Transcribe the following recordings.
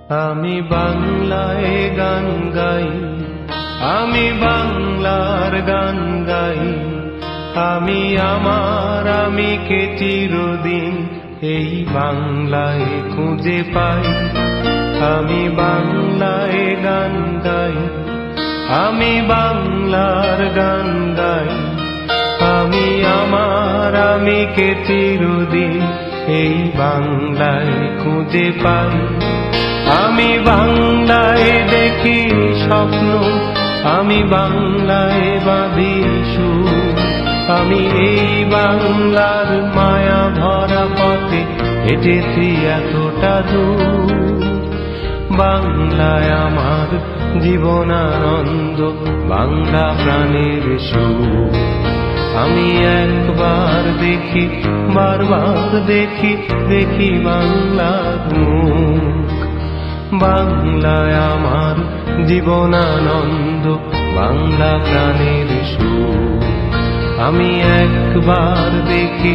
আমি বাংলায় গান গাই, আমি বাংলার গান গাই। আমি আমার আমিকে চিরদিন এই বাংলায় খুঁজে পাই। আমি বাংলায় গান গাই, আমি বাংলার গান গাই। আমি আমার আমিকে চিরদিন এই বাংলায় খুঁজে পাই। আমি বাংলায় দেখি স্বপ্ন, আমি বাংলায় বাঁধি সুর। আমি এই বাংলার মায়া ভরা পথে হেঁটেছি এতটা দূর। বাংলায় আমার জীবনানন্দ, বাংলা প্রাণের সুর। আমি একবার দেখি, বারবার দেখি, দেখি বাংলার মুখ। বাংলায় আমার জীবনানন্দ, বাংলা প্রাণের সুর। আমি একবার দেখি,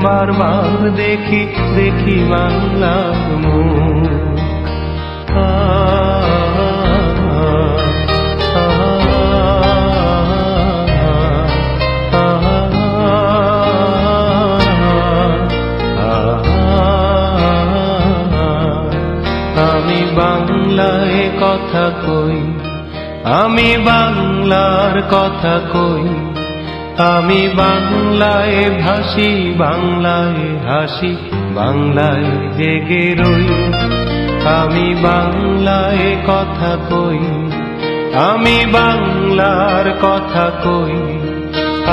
বারবার দেখি, দেখি বাংলার মুখ। আমি বাংলায় কথা কই, আমি বাংলার কথা কই। আমি বাংলায় ভাসি, বাংলায় হাসি, বাংলায় জেগে রই। আমি বাংলায় কথা কই, আমি বাংলার কথা কই।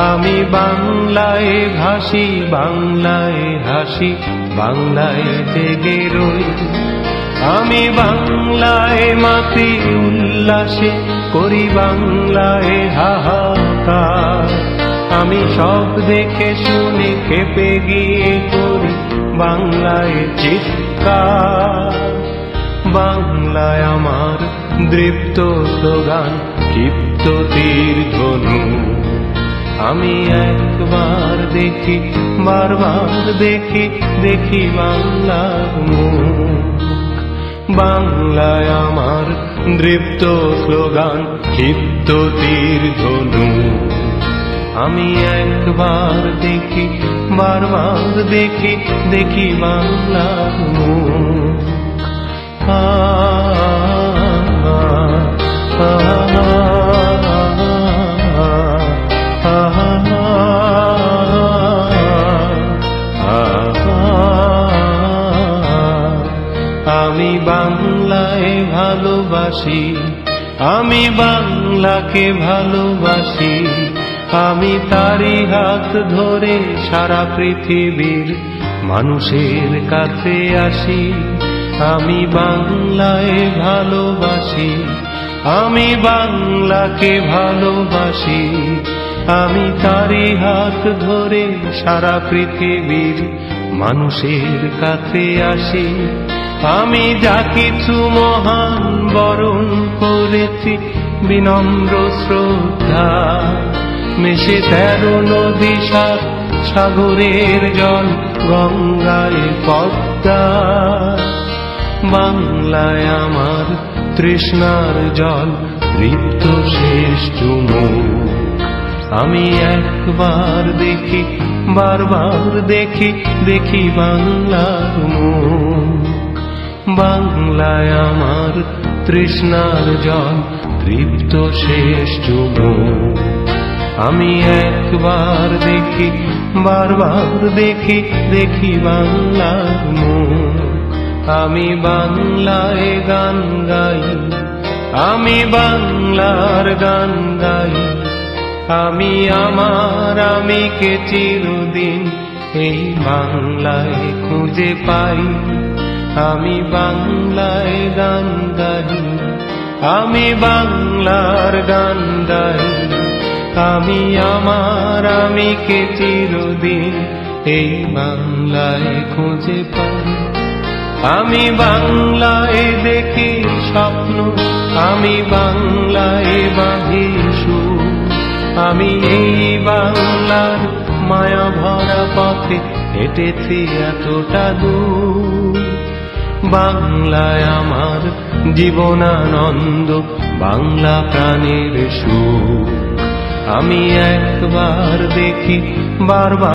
আমি বাংলায় ভাসি, বাংলায় হাসি, বাংলায় জেগে রই। আমি বাংলায় মাতি উল্লাসে, করি বাংলায় হাহাকার। আমি সব দেখে শুনে খেপে গিয়ে করি বাংলায় চিৎকার। বাংলায় আমার দৃপ্ত স্লোগান, ক্ষিপ্ত তীর ধনু। আমি একবার দেখি, বারবার দেখি, দেখি বাংলার মুখ। বাংলায় আমার দৃপ্ত স্লোগান, ক্ষিপ্ত তীর ধনু। আমি একবার দেখি, বারবার দেখি, দেখি বাংলার মুখ। আমি বাংলায় ভালোবাসি, আমি বাংলাকে ভালোবাসি। আমি তারি হাত ধরে সারা পৃথিবীর মানুষের কাছে আসি। আমি বাংলায় ভালোবাসি, আমি বাংলাকে ভালোবাসি। আমি তারি হাত ধরে সারা পৃথিবীর মানুষের কাছে আসি। আমি যা কিছু মহান বরণ করেছি বিনম্র শ্রদ্ধা। মিশে 13 নদী, 7 সাগরের জল, গঙ্গায় পদ্মা। বাংলায় আমার তৃষ্ণার জল, তৃপ্ত শেষ চুমুক। আমি একবার দেখি, বারবার দেখি, দেখি বাংলার মুখ। বাংলায় আমার তৃষ্ণার জল, তৃপ্ত শেষ চুমুক। আমি একবার দেখি, বারবার দেখি, দেখি বাংলার মুখ। আমি বাংলায় গান গাই, আমি বাংলার গান গাই। আমি আমার আমিকে চিরদিন এই বাংলায় খুঁজে পাই। আমি বাংলায় গান গাই, আমি বাংলার গান গাই। আমি আমার আমিকে চিরদিন এই বাংলায় খুঁজে পাই। আমি বাংলায় দেখি স্বপ্ন, আমি বাংলায় বাঁধি সুর। আমি এই বাংলার মায়া ভরা পথে হেঁটেছি এতটা দূর। বাংলায় আমার জীবনানন্দ, বাংলা প্রাণের সুখ। আমি একবার দেখি বারবার